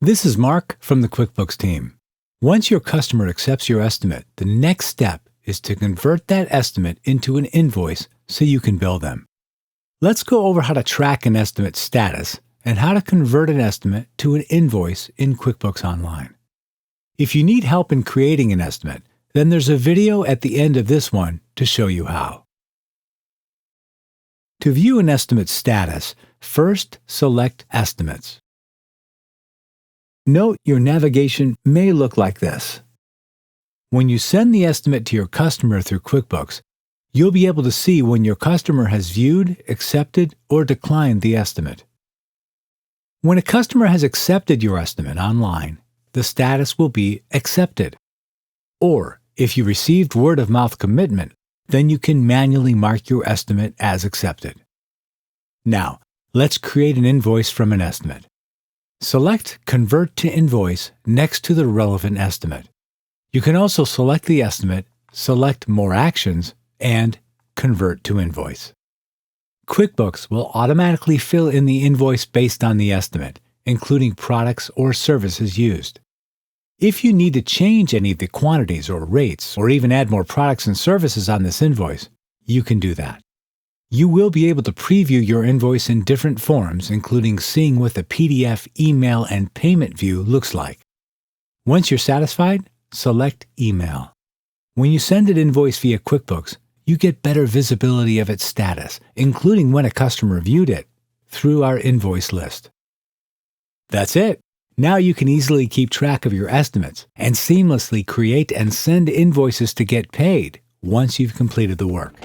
This is Mark from the QuickBooks team. Once your customer accepts your estimate, the next step is to convert that estimate into an invoice so you can bill them. Let's go over how to track an estimate status and how to convert an estimate to an invoice in QuickBooks Online. If you need help in creating an estimate, then there's a video at the end of this one to show you how. To view an estimate status, first select Estimates. Note your navigation may look like this. When you send the estimate to your customer through QuickBooks, you'll be able to see when your customer has viewed, accepted, or declined the estimate. When a customer has accepted your estimate online, the status will be Accepted. Or, if you received word-of-mouth commitment, then you can manually mark your estimate as accepted. Now, let's create an invoice from an estimate. Select Convert to Invoice next to the relevant estimate. You can also select the estimate, select More Actions, and Convert to Invoice. QuickBooks will automatically fill in the invoice based on the estimate, including products or services used. If you need to change any of the quantities or rates, or even add more products and services on this invoice, you can do that. You will be able to preview your invoice in different forms, including seeing what the PDF, email, and payment view looks like. Once you're satisfied, select Email. When you send an invoice via QuickBooks, you get better visibility of its status, including when a customer viewed it, through our invoice list. That's it! Now you can easily keep track of your estimates and seamlessly create and send invoices to get paid once you've completed the work.